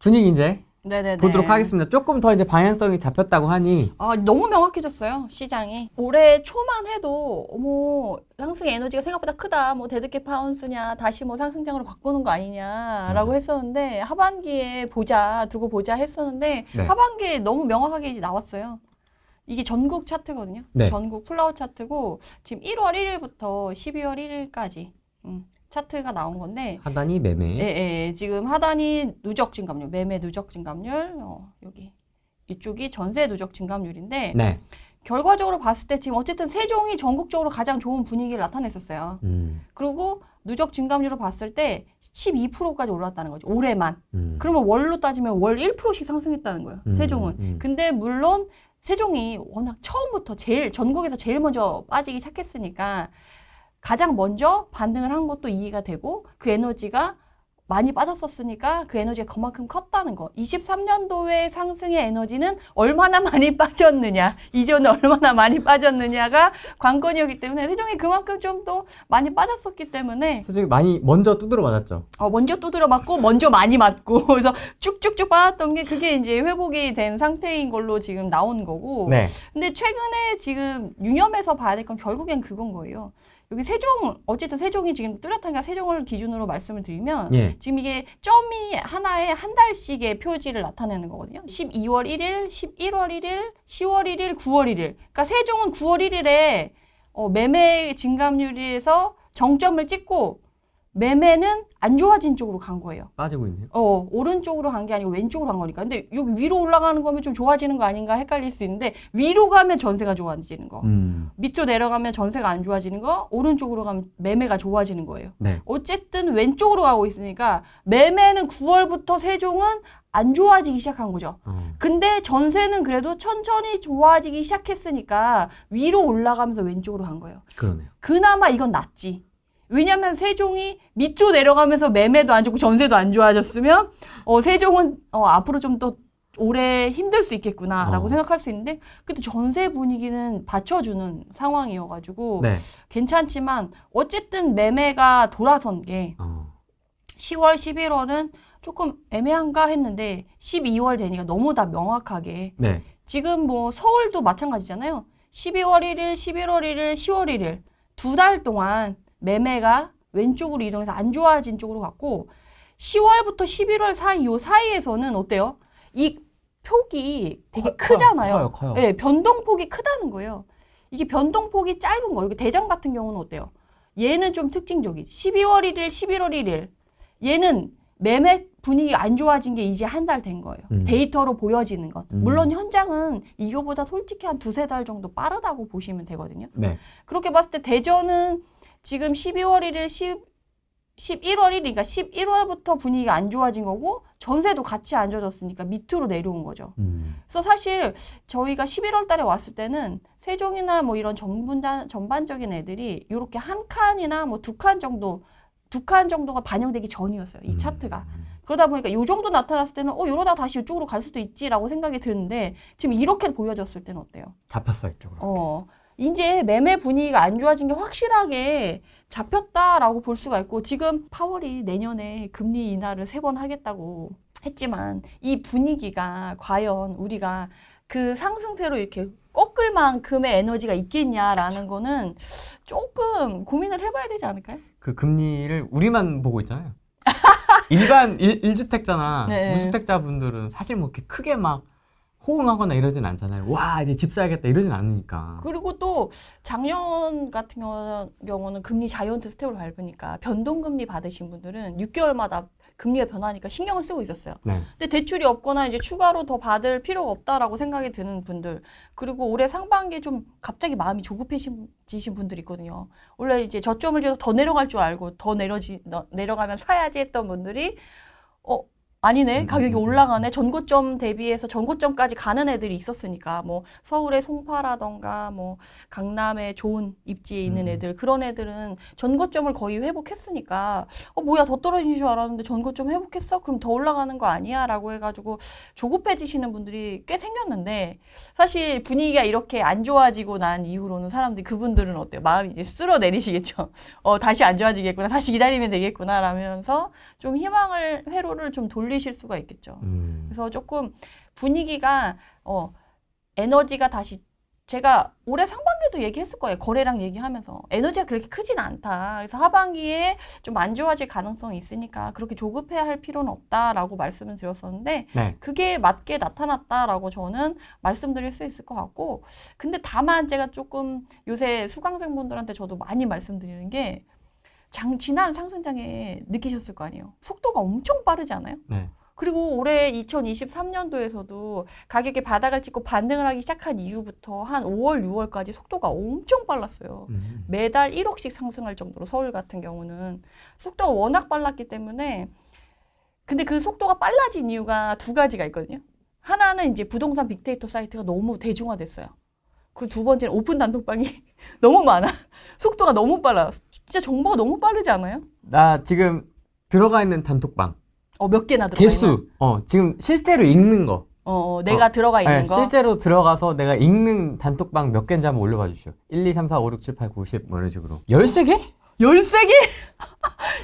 분위기 이제 네네네. 보도록 하겠습니다. 조금 더 이제 방향성이 잡혔다고 하니 너무 명확해졌어요, 시장이. 올해 초만 해도 어머 상승의 에너지가 생각보다 크다. 뭐 데드캣 파운스냐, 다시 뭐 상승장으로 바꾸는 거 아니냐라고 했었는데 하반기에 두고 보자 했었는데 네. 하반기에 너무 명확하게 이제 나왔어요. 이게 전국 차트거든요. 네. 전국 플라워 차트고 지금 1월 1일부터 12월 1일까지 차트가 나온 건데 하단이 매매. 예, 지금 하단이 누적 증감률, 매매 누적 증감률, 여기 이쪽이 전세 누적 증감률인데 네. 결과적으로 봤을 때 지금 어쨌든 세종이 전국적으로 가장 좋은 분위기를 나타냈었어요. 그리고 누적 증감률을 봤을 때 12%까지 올랐다는 거죠. 올해만. 그러면 월로 따지면 월 1%씩 상승했다는 거예요. 세종은. 근데 물론 세종이 워낙 처음부터 전국에서 제일 먼저 빠지기 시작했으니까 가장 먼저 반등을 한 것도 이해가 되고 그 에너지가 많이 빠졌었으니까 그 에너지가 그만큼 컸다는 거. 23년도의 상승의 에너지는 얼마나 많이 빠졌느냐, 이전에 얼마나 많이 빠졌느냐가 관건이었기 때문에 세종이 그만큼 좀 더 많이 빠졌었기 때문에 세종이 많이 먼저 두드러 맞았죠. 먼저 두드려 맞고 먼저 많이 맞고 그래서 쭉쭉쭉 빠졌던 게 그게 이제 회복이 된 상태인 걸로 지금 나온 거고. 네. 근데 최근에 지금 유념해서 봐야 될 건 결국엔 그건 거예요. 여기 어쨌든 세종이 지금 뚜렷하게 세종을 기준으로 말씀을 드리면 예. 지금 이게 점이 하나에 한 달씩의 표지를 나타내는 거거든요. 12월 1일, 11월 1일, 10월 1일, 9월 1일. 그러니까 세종은 9월 1일에 매매 증감률에서 정점을 찍고 매매는 안 좋아진 쪽으로 간 거예요. 빠지고 있네요. 오른쪽으로 간 게 아니고 왼쪽으로 간 거니까. 근데 여기 위로 올라가는 거면 좀 좋아지는 거 아닌가 헷갈릴 수 있는데 위로 가면 전세가 좋아지는 거. 밑으로 내려가면 전세가 안 좋아지는 거. 오른쪽으로 가면 매매가 좋아지는 거예요. 네. 어쨌든 왼쪽으로 가고 있으니까 매매는 9월부터 세종은 안 좋아지기 시작한 거죠. 근데 전세는 그래도 천천히 좋아지기 시작했으니까 위로 올라가면서 왼쪽으로 간 거예요. 그러네요. 그나마 이건 낫지. 왜냐면 세종이 밑으로 내려가면서 매매도 안 좋고 전세도 안 좋아졌으면 세종은 앞으로 좀 더 오래 힘들 수 있겠구나라고 생각할 수 있는데 그래도 전세 분위기는 받쳐주는 상황이어가지고 네. 괜찮지만 어쨌든 매매가 돌아선 게 10월, 11월은 조금 애매한가 했는데 12월 되니까 너무 다 명확하게 네. 지금 뭐 서울도 마찬가지잖아요. 12월 1일, 11월 1일, 10월 1일 2달 동안 매매가 왼쪽으로 이동해서 안 좋아진 쪽으로 갔고 10월부터 11월 사이 요 사이에서는 어때요? 이 폭이 되게 크잖아요. 커요. 네, 변동폭이 크다는 거예요. 이게 변동폭이 짧은 거예요. 대장 같은 경우는 어때요? 얘는 좀 특징적이지. 12월 1일, 11월 1일 얘는 매매 분위기 안 좋아진 게 이제 한 달 된 거예요. 데이터로 보여지는 건. 물론 현장은 이거보다 솔직히 한 2-3달 정도 빠르다고 보시면 되거든요. 네. 그렇게 봤을 때 대전은 지금 12월 1일, 11월 1일, 그러니까 11월부터 분위기가 안 좋아진 거고 전세도 같이 안 좋아졌으니까 밑으로 내려온 거죠. 그래서 사실 저희가 11월 달에 왔을 때는 세종이나 뭐 이런 전반적인 애들이 이렇게 한 칸이나 뭐 두 칸 정도가 반영되기 전이었어요. 이 차트가. 그러다 보니까 요 정도 나타났을 때는 이러다 다시 이쪽으로 갈 수도 있지라고 생각이 드는데 지금 이렇게 보여졌을 때는 어때요? 잡혔어 이쪽으로. 이제 매매 분위기가 안 좋아진 게 확실하게 잡혔다라고 볼 수가 있고 지금 파월이 내년에 금리 인하를 3번 하겠다고 했지만 이 분위기가 과연 우리가 그 상승세로 이렇게 꺾을 만큼의 에너지가 있겠냐라는 거는 조금 고민을 해봐야 되지 않을까요? 그 금리를 우리만 보고 있잖아요. 일반 1주택자나 네. 무주택자분들은 사실 뭐 이렇게 크게 막 호응하거나 이러진 않잖아요. 와 이제 집 사야겠다 이러진 않으니까. 그리고 또 작년 같은 경우는 금리 자이언트 스텝을 밟으니까 변동금리 받으신 분들은 6개월마다 금리가 변하니까 신경을 쓰고 있었어요. 네. 근데 대출이 없거나 이제 추가로 더 받을 필요가 없다라고 생각이 드는 분들, 그리고 올해 상반기에 좀 갑자기 마음이 조급해지신 분들이 있거든요. 원래 이제 저점을 지어서 더 내려갈 줄 알고 더 내려가면 사야지 했던 분들이 아니네. 가격이 올라가네. 전고점 대비해서 전고점까지 가는 애들이 있었으니까 뭐 서울의 송파라던가 뭐 강남의 좋은 입지에 있는 애들 그런 애들은 전고점을 거의 회복했으니까 뭐야 더 떨어진 줄 알았는데 전고점 회복했어? 그럼 더 올라가는 거 아니야? 라고 해가지고 조급해지시는 분들이 꽤 생겼는데 사실 분위기가 이렇게 안 좋아지고 난 이후로는 사람들이 그분들은 어때요? 마음이 이제 쓸어내리시겠죠. 다시 안 좋아지겠구나. 다시 기다리면 되겠구나 라면서 좀 회로를 좀 돌리는 올리실 수가 있겠죠. 그래서 조금 분위기가 에너지가 다시 제가 올해 상반기도 얘기했을 거예요. 거래량 얘기하면서 에너지가 그렇게 크진 않다. 그래서 하반기에 좀 안 좋아질 가능성이 있으니까 그렇게 조급해야 할 필요는 없다라고 말씀을 드렸었는데 네. 그게 맞게 나타났다라고 저는 말씀드릴 수 있을 것 같고 근데 다만 제가 조금 요새 수강생분들한테 저도 많이 말씀드리는 게 지난 상승장에 느끼셨을 거 아니에요. 속도가 엄청 빠르지 않아요? 네. 그리고 올해 2023년도에서도 가격이 바닥을 찍고 반등을 하기 시작한 이후부터 한 5월, 6월까지 속도가 엄청 빨랐어요. 매달 1억씩 상승할 정도로 서울 같은 경우는 속도가 워낙 빨랐기 때문에 근데 그 속도가 빨라진 이유가 두 가지가 있거든요. 하나는 이제 부동산 빅데이터 사이트가 너무 대중화됐어요. 그리고 두 번째는 오픈 단톡방이 너무 많아. 속도가 너무 빨라요. 진짜 정보가 너무 빠르지 않아요? 나 지금 들어가 있는 단톡방 몇 개나 들어가 개수 지금 실제로 읽는 거 내가 들어가 있는 네, 거. 실제로 들어가서 내가 읽는 단톡방 몇 개인지 한번 올려봐 주시죠. 1, 2, 3, 4, 5, 6, 7, 8, 9, 10 뭐 이런 식으로 13개? 13개?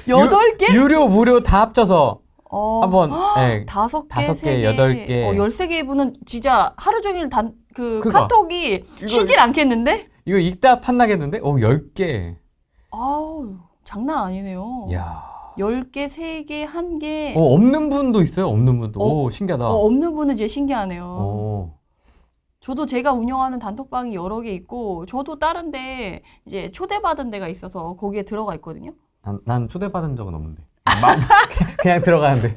8개? 유료 무료 다 합쳐서 한번 5개, 5개, 3개, 8개 13개 분은 진짜 하루 종일 그거. 카톡이 쉬질 않겠는데? 이거 읽다 판나겠는데? 10개. 아우, 장난 아니네요. 야. 10개, 3개, 1개. 없는 분도 있어요. 없는 분도. 오, 신기하다. 없는 분은 진짜 신기하네요. 오. 저도 제가 운영하는 단톡방이 여러 개 있고, 저도 다른데 이제 초대받은 데가 있어서 거기에 들어가 있거든요. 난 초대받은 적은 없는데. 그냥 들어가는데.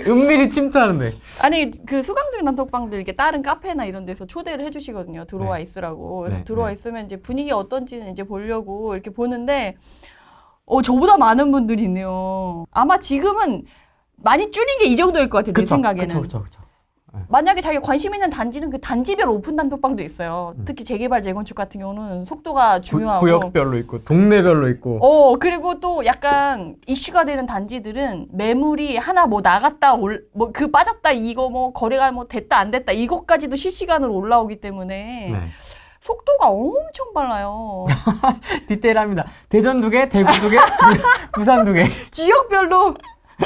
은밀히 침투하는데. 아니, 그 수강생 단톡방들 이렇게 다른 카페나 이런 데서 초대를 해주시거든요. 들어와 네. 있으라고. 그래서 네, 들어와 네. 있으면 이제 분위기 어떤지는 이제 보려고 이렇게 보는데, 저보다 많은 분들이 있네요. 아마 지금은 많이 줄인 게 이 정도일 것 같아요. 내 생각에는. 그쵸. 만약에 자기가 관심 있는 단지는 그 단지별 오픈 단톡방도 있어요. 특히 재개발, 재건축 같은 경우는 속도가 중요하고. 구역별로 있고, 동네별로 있고. 그리고 또 약간 이슈가 되는 단지들은 매물이 하나 뭐 나갔다, 그 빠졌다, 이거 뭐 거래가 뭐 됐다, 안 됐다, 이것까지도 실시간으로 올라오기 때문에 네. 속도가 엄청 빨라요. 디테일합니다. 대전 2개, 대구 2개, 부산 2개. 지역별로.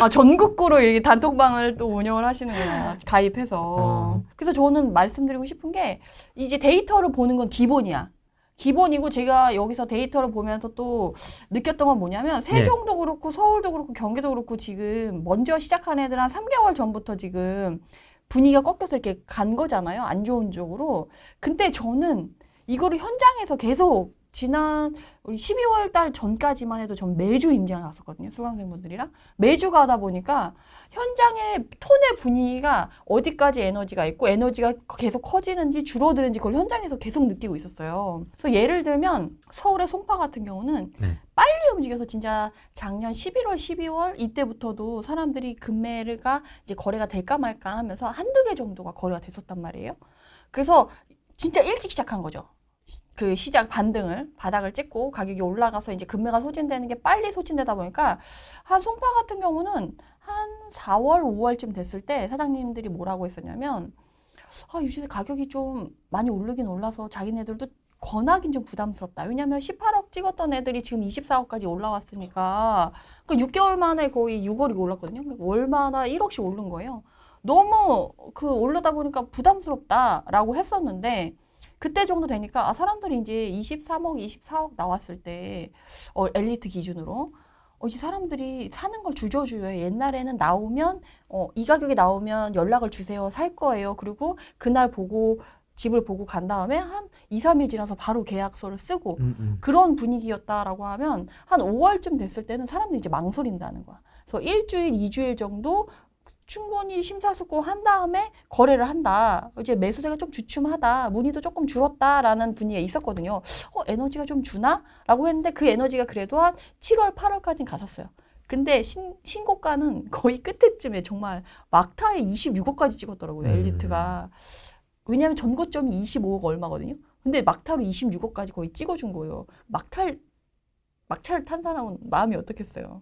전국구로 이렇게 단톡방을 또 운영을 하시는구나. 가입해서. 그래서 저는 말씀드리고 싶은 게 이제 데이터를 보는 건 기본이야. 기본이고 제가 여기서 데이터를 보면서 또 느꼈던 건 뭐냐면 세종도 그렇고 서울도 그렇고 경기도 그렇고 지금 먼저 시작한 애들 한 3개월 전부터 지금 분위기가 꺾여서 이렇게 간 거잖아요. 안 좋은 쪽으로. 근데 저는 이거를 현장에서 계속 지난 우리 12월 달 전까지만 해도 전 매주 임장을 갔었거든요. 수강생분들이랑. 매주 가다 보니까 현장의 톤의 분위기가 어디까지 에너지가 있고 에너지가 계속 커지는지 줄어드는지 그걸 현장에서 계속 느끼고 있었어요. 그래서 예를 들면 서울의 송파 같은 경우는 빨리 움직여서 진짜 작년 11월, 12월 이때부터도 사람들이 금매가 이제 거래가 될까 말까 하면서 한두 개 정도가 거래가 됐었단 말이에요. 그래서 진짜 일찍 시작한 거죠. 그 시작 바닥을 찍고 가격이 올라가서 이제 금매가 소진되는 게 빨리 소진되다 보니까 한 송파 같은 경우는 한 4월, 5월쯤 됐을 때 사장님들이 뭐라고 했었냐면 요새 가격이 좀 많이 오르긴 올라서 자기네들도 권하긴 좀 부담스럽다. 왜냐면 18억 찍었던 애들이 지금 24억까지 올라왔으니까 그러니까 6개월 만에 거의 6월이 올랐거든요. 월마다 1억씩 오른 거예요. 너무 올르다 보니까 부담스럽다라고 했었는데 그때 정도 되니까 사람들이 이제 23억, 24억 나왔을 때 엘리트 기준으로 이제 사람들이 사는 걸 주저주저해. 옛날에는 나오면 이 가격에 나오면 연락을 주세요. 살 거예요. 그리고 그날 보고 집을 보고 간 다음에 한 2, 3일 지나서 바로 계약서를 쓰고 그런 분위기였다라고 하면 한 5월쯤 됐을 때는 사람들이 이제 망설인다는 거야. 그래서 일주일, 2주일 정도 충분히 심사숙고한 다음에 거래를 한다. 이제 매수세가 좀 주춤하다. 문의도 조금 줄었다라는 분위기가 있었거든요. 에너지가 좀 주나? 라고 했는데 그 에너지가 그래도 한 7월, 8월까지는 갔었어요. 근데 신고가는 거의 끝에쯤에 정말 막타에 26억까지 찍었더라고요. 엘리트가. 왜냐하면 전고점이 25억 얼마거든요. 근데 막타로 26억까지 거의 찍어준 거예요. 막차를 탄 사람은 마음이 어떻겠어요.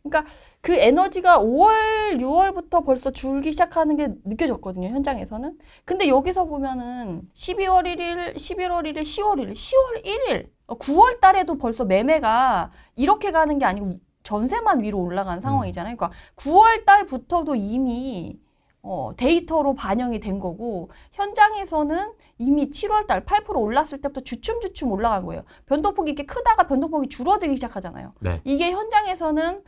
그러니까 그 에너지가 5월, 6월부터 벌써 줄기 시작하는 게 느껴졌거든요, 현장에서는. 근데 여기서 보면은 12월 1일, 11월 1일, 10월 1일, 10월 1일, 9월 달에도 벌써 매매가 이렇게 가는 게 아니고 전세만 위로 올라간 상황이잖아요. 그러니까 9월 달부터도 이미 데이터로 반영이 된 거고 현장에서는 이미 7월 달 8% 올랐을 때부터 주춤주춤 올라간 거예요. 변동폭이 이렇게 크다가 변동폭이 줄어들기 시작하잖아요. 네. 이게 현장에서는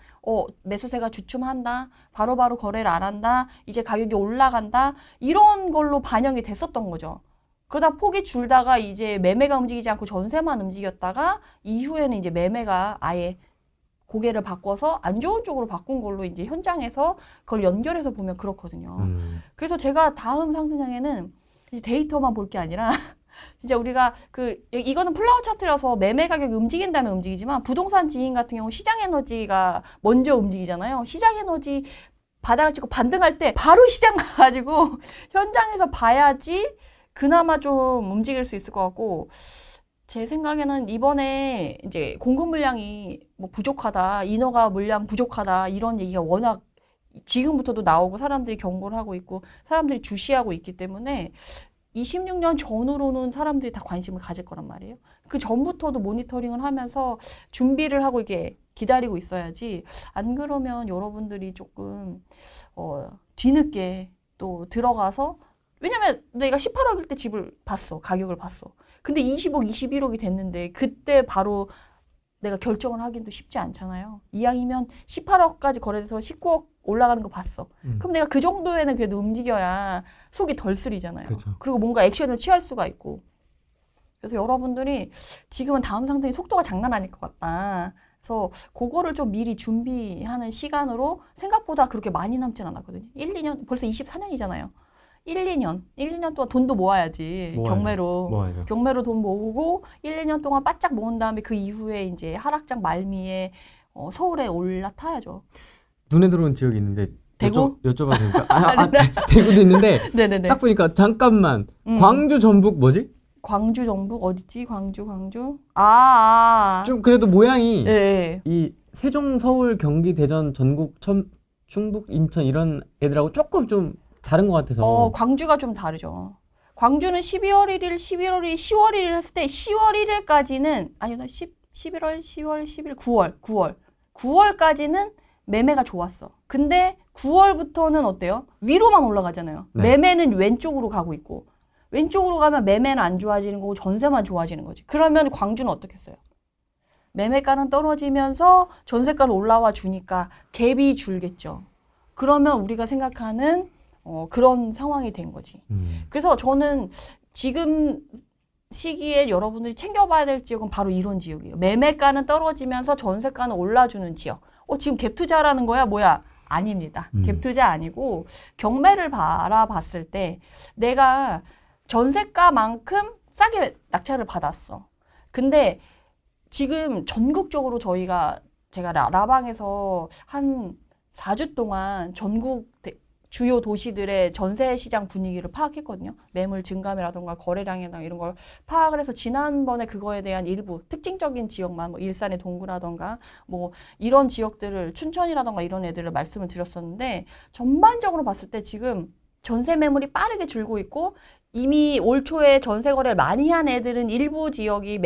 매수세가 주춤한다. 바로바로 거래를 안 한다. 이제 가격이 올라간다. 이런 걸로 반영이 됐었던 거죠. 그러다 폭이 줄다가 이제 매매가 움직이지 않고 전세만 움직였다가 이후에는 이제 매매가 아예 고개를 바꿔서 안 좋은 쪽으로 바꾼 걸로 이제 현장에서 그걸 연결해서 보면 그렇거든요. 그래서 제가 다음 상승장에는 이제 데이터만 볼 게 아니라 진짜 우리가 이거는 플라워 차트라서 매매 가격이 움직인다면 움직이지만 부동산 지인 같은 경우 시장 에너지가 먼저 움직이잖아요. 시장 에너지 바닥을 찍고 반등할 때 바로 시장 가가지고 현장에서 봐야지 그나마 좀 움직일 수 있을 것 같고 제 생각에는 이번에 이제 공급 물량이 뭐 부족하다, 인허가 물량 부족하다 이런 얘기가 워낙 지금부터도 나오고 사람들이 경고를 하고 있고 사람들이 주시하고 있기 때문에 26년 전후로는 사람들이 다 관심을 가질 거란 말이에요. 그 전부터도 모니터링을 하면서 준비를 하고 이게 기다리고 있어야지 안 그러면 여러분들이 조금 뒤늦게 또 들어가서 왜냐면 내가 18억일 때 집을 봤어. 가격을 봤어. 근데 20억, 21억이 됐는데 그때 바로 내가 결정을 하기도 쉽지 않잖아요. 이왕이면 18억까지 거래돼서 19억 올라가는 거 봤어. 그럼 내가 그 정도에는 그래도 움직여야 속이 덜 쓰리잖아요. 그렇죠. 그리고 뭔가 액션을 취할 수가 있고. 그래서 여러분들이 지금은 다음 상승의 속도가 장난 아닐 것 같다. 그래서 그거를 좀 미리 준비하는 시간으로 생각보다 그렇게 많이 남진 않았거든요. 1, 2년, 벌써 24년이잖아요. 1, 2년 동안 돈도 모아야지. 모아야죠. 경매로 돈 모으고 1, 2년 동안 바짝 모은 다음에 그 이후에 이제 하락장 말미에 서울에 올라타야죠. 눈에 들어온 지역이 있는데 대구? 여쭤봐도 됩니까? 대구도 있는데 네네네. 딱 보니까 잠깐만 광주 전북 뭐지? 광주 전북 어디지? 광주. 좀 그래도 모양이 네. 이 세종, 서울, 경기, 대전, 전국, 충북, 인천 이런 애들하고 조금 좀 다른 것 같아서. 광주가 좀 다르죠. 광주는 12월 1일, 11월 1일, 10월 1일 했을 때 10월 1일까지는 아니다 11월, 10월, 11, 9월까지는 매매가 좋았어. 근데 9월부터는 어때요? 위로만 올라가잖아요. 네. 매매는 왼쪽으로 가고 있고 왼쪽으로 가면 매매는 안 좋아지는 거고 전세만 좋아지는 거지. 그러면 광주는 어떻게 했어요? 매매가는 떨어지면서 전세가는 올라와 주니까 갭이 줄겠죠. 그러면 우리가 생각하는 그런 상황이 된 거지. 그래서 저는 지금 시기에 여러분들이 챙겨봐야 될 지역은 바로 이런 지역이에요. 매매가는 떨어지면서 전세가는 올라주는 지역. 지금 갭 투자라는 거야? 뭐야? 아닙니다. 갭 투자 아니고 경매를 바라봤을 때 내가 전세가만큼 싸게 낙찰을 받았어. 근데 지금 전국적으로 제가 라방에서 한 4주 동안 전국 주요 도시들의 전세 시장 분위기를 파악했거든요. 매물 증감이라던가 거래량이나 이런 걸 파악을 해서 지난번에 그거에 대한 일부 특징적인 지역만 뭐 일산의 동구라던가 뭐 이런 지역들을 춘천이라던가 이런 애들을 말씀을 드렸었는데 전반적으로 봤을 때 지금 전세 매물이 빠르게 줄고 있고 이미 올 초에 전세 거래를 많이 한 애들은 일부 지역이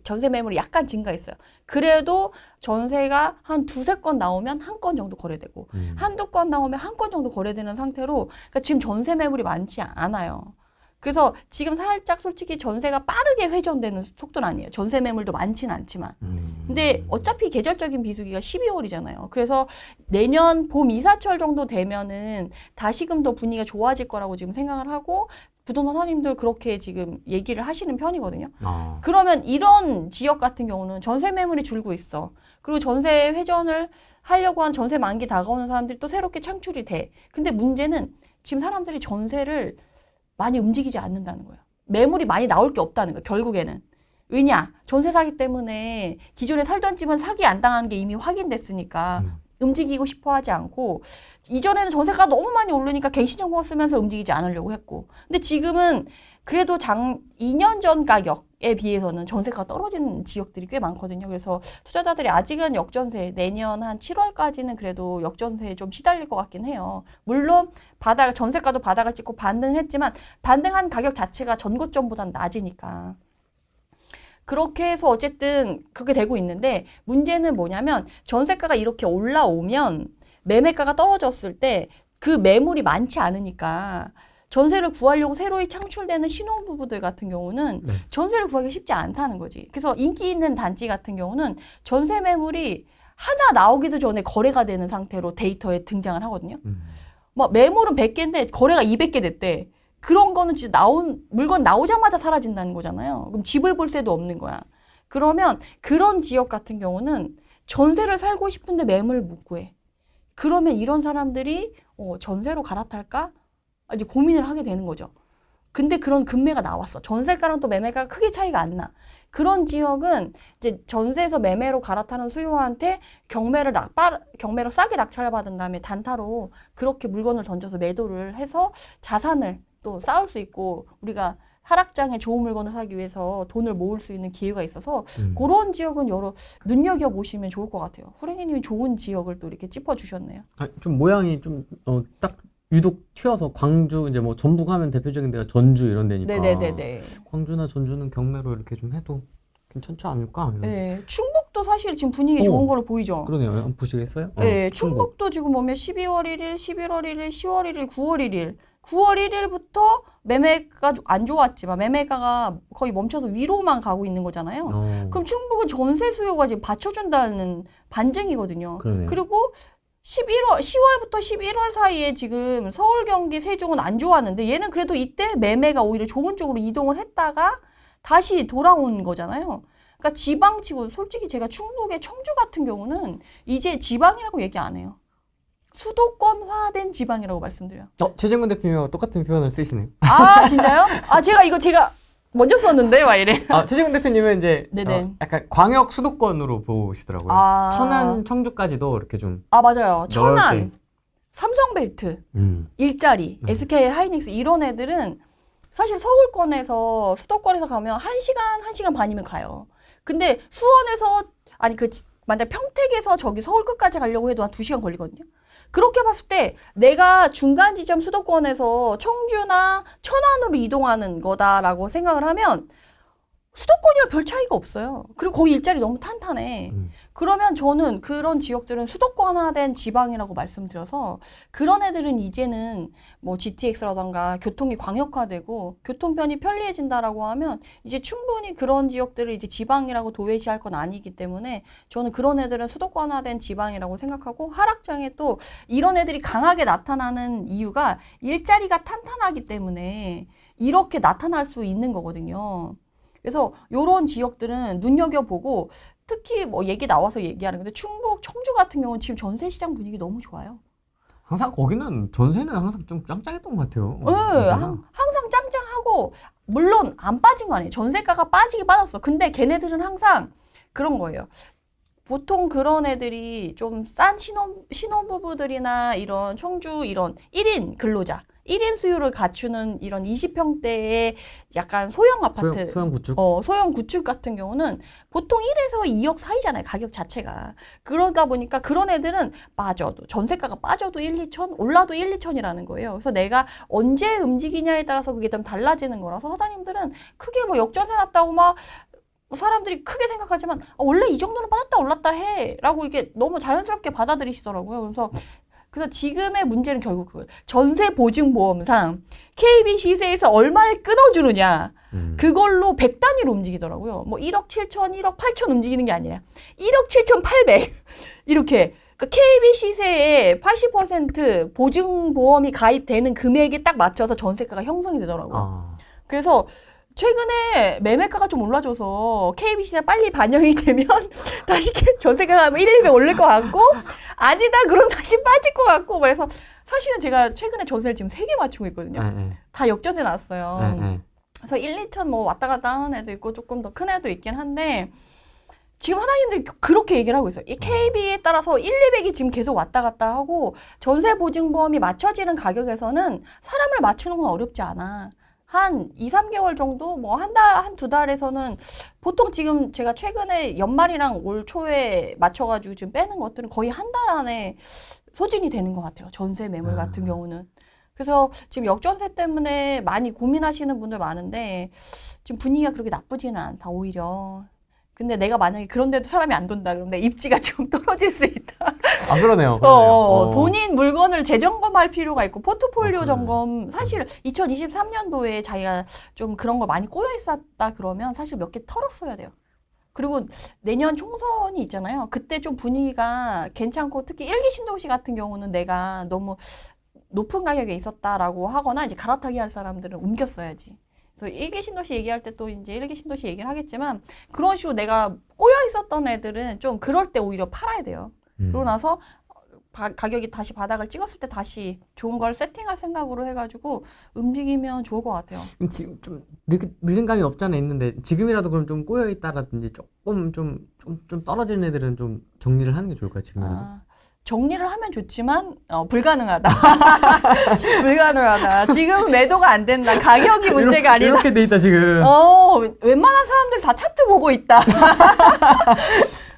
전세 매물이 약간 증가했어요. 그래도 전세가 한 2-3건 나오면 한 건 정도 거래되고 한두 건 나오면 한 건 정도 거래되는 상태로 그러니까 지금 전세 매물이 많지 않아요. 그래서 지금 살짝 솔직히 전세가 빠르게 회전되는 속도는 아니에요. 전세 매물도 많지는 않지만. 근데 어차피 계절적인 비수기가 12월이잖아요. 그래서 내년 봄 이사철 정도 되면은 다시금 더 분위기가 좋아질 거라고 지금 생각을 하고 부동산 사장님들 그렇게 지금 얘기를 하시는 편이거든요. 그러면 이런 지역 같은 경우는 전세 매물이 줄고 있어. 그리고 전세 회전을 하려고 하는 전세 만기 다가오는 사람들이 또 새롭게 창출이 돼. 근데 문제는 지금 사람들이 전세를 많이 움직이지 않는다는 거예요. 매물이 많이 나올 게 없다는 거예요. 결국에는. 왜냐? 전세 사기 때문에 기존에 살던 집은 사기 안 당하는 게 이미 확인됐으니까 움직이고 싶어 하지 않고 이전에는 전세가 너무 많이 오르니까 갱신정보 쓰면서 움직이지 않으려고 했고 근데 지금은 그래도 2년 전 가격에 비해서는 전세가 떨어지는 지역들이 꽤 많거든요. 그래서 투자자들이 아직은 역전세 내년 한 7월까지는 그래도 역전세에 좀 시달릴 것 같긴 해요. 물론 전세가도 바닥을 찍고 반등을 했지만 반등한 가격 자체가 전고점보다는 낮으니까 그렇게 해서 어쨌든 그렇게 되고 있는데 문제는 뭐냐면 전세가가 이렇게 올라오면 매매가가 떨어졌을 때 그 매물이 많지 않으니까 전세를 구하려고 새로이 창출되는 신혼부부들 같은 경우는 네. 전세를 구하기 쉽지 않다는 거지. 그래서 인기 있는 단지 같은 경우는 전세 매물이 하나 나오기도 전에 거래가 되는 상태로 데이터에 등장을 하거든요. 막 매물은 100개인데 거래가 200개 됐대. 그런 거는 진짜 물건 나오자마자 사라진다는 거잖아요. 그럼 집을 볼 새도 없는 거야. 그러면 그런 지역 같은 경우는 전세를 살고 싶은데 매물을 못 구해. 그러면 이런 사람들이 전세로 갈아탈까? 이제 고민을 하게 되는 거죠. 근데 그런 금매가 나왔어. 전세가랑 또 매매가가 크게 차이가 안 나. 그런 지역은 이제 전세에서 매매로 갈아타는 수요한테 경매로 싸게 낙찰을 받은 다음에 단타로 그렇게 물건을 던져서 매도를 해서 자산을 또 쌓을 수 있고 우리가 하락장에 좋은 물건을 사기 위해서 돈을 모을 수 있는 기회가 있어서 그런 지역은 여러 눈여겨보시면 좋을 것 같아요. 후랭이님이 좋은 지역을 또 이렇게 짚어주셨네요. 좀 모양이 좀 딱 유독 튀어서 광주 이제 뭐 전북 하면 대표적인 데가 전주 이런 데니까. 네네네네. 광주나 전주는 경매로 이렇게 좀 해도 괜찮지 않을까? 네, 충북도 사실 지금 분위기 좋은 걸로 보이죠. 그러네요. 한번 보시겠어요? 네, 충북도 지금 보면 12월 1일, 11월 1일, 10월 1일, 9월 1일. 9월 1일부터 매매가 안 좋았지만 매매가가 거의 멈춰서 위로만 가고 있는 거잖아요. 그럼 충북은 전세 수요가 지금 받쳐준다는 반증이거든요. 그러네요. 그리고 10월부터 11월 사이에 지금 서울, 경기, 세종은 안 좋았는데 얘는 그래도 이때 매매가 오히려 좋은 쪽으로 이동을 했다가 다시 돌아온 거잖아요. 그러니까 지방치고 솔직히 제가 충북의 청주 같은 경우는 이제 지방이라고 얘기 안 해요. 수도권화된 지방이라고 말씀드려요. 최재근 대표님과 똑같은 표현을 쓰시네요. 아, 진짜요? 아, 제가 먼저 썼는데 막 이래. 최재근 대표님은 이제 네네. 약간 광역 수도권으로 보시더라고요. 아. 천안, 청주까지도 이렇게 좀. 아, 맞아요. 천안, 넓게. 삼성벨트, 일자리, SK 하이닉스 이런 애들은 사실 서울권에서 수도권에서 가면 1시간 반이면 가요. 근데 수원에서 만약 평택에서 저기 서울 끝까지 가려고 해도 한 2시간 걸리거든요. 그렇게 봤을 때 내가 중간 지점 수도권에서 청주나 천안으로 이동하는 거다라고 생각을 하면 수도권이랑 별 차이가 없어요. 그리고 거기 일자리 너무 탄탄해. 그러면 저는 그런 지역들은 수도권화된 지방이라고 말씀드려서 그런 애들은 이제는 뭐 GTX라던가 교통이 광역화되고 교통편이 편리해진다라고 하면 이제 충분히 그런 지역들을 이제 지방이라고 도외시할 건 아니기 때문에 저는 그런 애들은 수도권화된 지방이라고 생각하고 하락장에 또 이런 애들이 강하게 나타나는 이유가 일자리가 탄탄하기 때문에 이렇게 나타날 수 있는 거거든요. 그래서 요런 지역들은 눈여겨보고 특히 뭐 얘기 나와서 얘기하는 건데 충북, 청주 같은 경우는 지금 전세 시장 분위기 너무 좋아요. 항상 거기는 전세는 항상 좀 짱짱했던 것 같아요. 네, 항상 짱짱하고 물론 안 빠진 거 아니에요. 전세가가 빠지긴 빠졌어. 근데 걔네들은 항상 그런 거예요. 보통 그런 애들이 좀 싼 신혼부부들이나 이런 청주 이런 1인 근로자 1인 수요를 갖추는 이런 20평대의 약간 소형 아파트. 소형 구축? 소형 구축 같은 경우는 보통 1에서 2억 사이잖아요. 가격 자체가. 그러다 보니까 그런 애들은 전세가가 빠져도 1, 2천, 올라도 1, 2천이라는 거예요. 그래서 내가 언제 움직이냐에 따라서 그게 좀 달라지는 거라서 사장님들은 크게 뭐 역전세 났다고 막 사람들이 크게 생각하지만 원래 이 정도는 빠졌다 올랐다 해 라고 이게 너무 자연스럽게 받아들이시더라고요. 그래서 지금의 문제는 결국 그거예요. 전세보증보험상 KB 시세에서 얼마를 끊어주느냐 그걸로 100단위로 움직이더라고요. 뭐 1억 7천, 1억 8천 움직이는 게 아니라 1억 7천 8백 이렇게 그러니까 KB 시세에 80% 보증보험이 가입되는 금액에 딱 맞춰서 전세가가 형성이 되더라고요. 그래서 최근에 매매가가 좀 올라줘서 KBC에 빨리 반영이 되면 다시 전세가가 1, 2배 오를 것 같고 아니다 그럼 다시 빠질 것 같고 그래서 사실은 제가 최근에 전세를 지금 3개 맞추고 있거든요. 다 역전세 났어요. 그래서 1, 2천 뭐 왔다 갔다 하는 애도 있고 조금 더 큰 애도 있긴 한데 지금 사장님들이 그렇게 얘기를 하고 있어요. 이 KB에 따라서 1, 200이 지금 계속 왔다 갔다 하고 전세보증보험이 맞춰지는 가격에서는 사람을 맞추는 건 어렵지 않아. 한 2, 3개월 정도 뭐 한두 달에서는 보통 지금 제가 최근에 연말이랑 올 초에 맞춰가지고 지금 빼는 것들은 거의 한 달 안에 소진이 되는 것 같아요. 전세 매물 같은 경우는. 그래서 지금 역전세 때문에 많이 고민하시는 분들 많은데 지금 분위기가 그렇게 나쁘지는 않다 오히려. 근데 내가 만약에 그런데도 사람이 안 돈다 그러면 내 입지가 좀 떨어질 수 있다. 아, 그러네요. 그러네요. 본인 물건을 재점검할 필요가 있고 포트폴리오 그러네. 점검 사실 2023년도에 자기가 좀 그런 거 많이 꼬여 있었다 그러면 사실 몇 개 털었어야 돼요. 그리고 내년 총선이 있잖아요. 그때 좀 분위기가 괜찮고 특히 일기 신도시 같은 경우는 내가 너무 높은 가격에 있었다라고 하거나 이제 갈아타기 할 사람들은 옮겼어야지. 그래서 일기 신도시 얘기할 때 또 이제 일기 신도시 얘기를 하겠지만 그런 식으로 내가 꼬여 있었던 애들은 좀 그럴 때 오히려 팔아야 돼요. 그러고 나서 가격이 다시 바닥을 찍었을 때 다시 좋은 걸 세팅할 생각으로 해가지고 움직이면 좋을 것 같아요. 그럼 지금 좀 늦은 감이 없잖아 있는데 지금이라도 그럼 좀 꼬여 있다라든지 조금 좀 떨어지는 애들은 좀 정리를 하는 게 좋을까요? 지금이라도? 정리를 하면 좋지만 불가능하다. 불가능하다. 지금 매도가 안 된다. 가격이 문제가 아니다. 이렇게 돼 있다 지금. 웬만한 사람들 다 차트 보고 있다.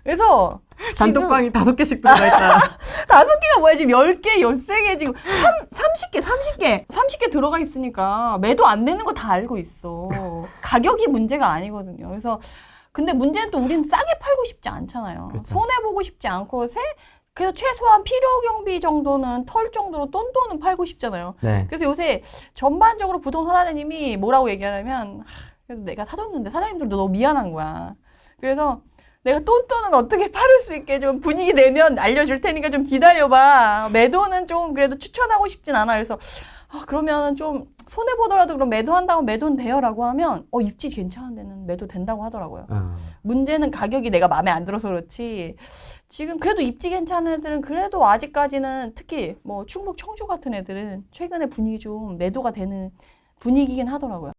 그래서 단톡방이 5개씩 들어가 있다. 5개가 뭐야 지금 10개, 13개 지금 30개 들어가 있으니까 매도 안 되는 거 다 알고 있어. 가격이 문제가 아니거든요. 그래서 근데 문제는 또 우리는 싸게 팔고 싶지 않잖아요. 그렇죠. 손해보고 싶지 않고 그래서 최소한 필요 경비 정도는 털 정도로 똔똔은 팔고 싶잖아요. 네. 그래서 요새 전반적으로 부동산 사장님이 뭐라고 얘기하냐면 그래도 내가 사줬는데 사장님들도 너무 미안한 거야. 그래서 내가 똔똔은 어떻게 팔을 수 있게 좀 분위기 내면 알려줄 테니까 좀 기다려봐. 매도는 좀 그래도 추천하고 싶진 않아. 그래서 그러면 좀 손해보더라도 그럼 매도한다고 매도는 돼요라고 하면 입지 괜찮은 데는 매도 된다고 하더라고요. 문제는 가격이 내가 마음에 안 들어서 그렇지 지금 그래도 입지 괜찮은 애들은 그래도 아직까지는 특히 뭐 충북 청주 같은 애들은 최근에 분위기 좀 매도가 되는 분위기긴 하더라고요.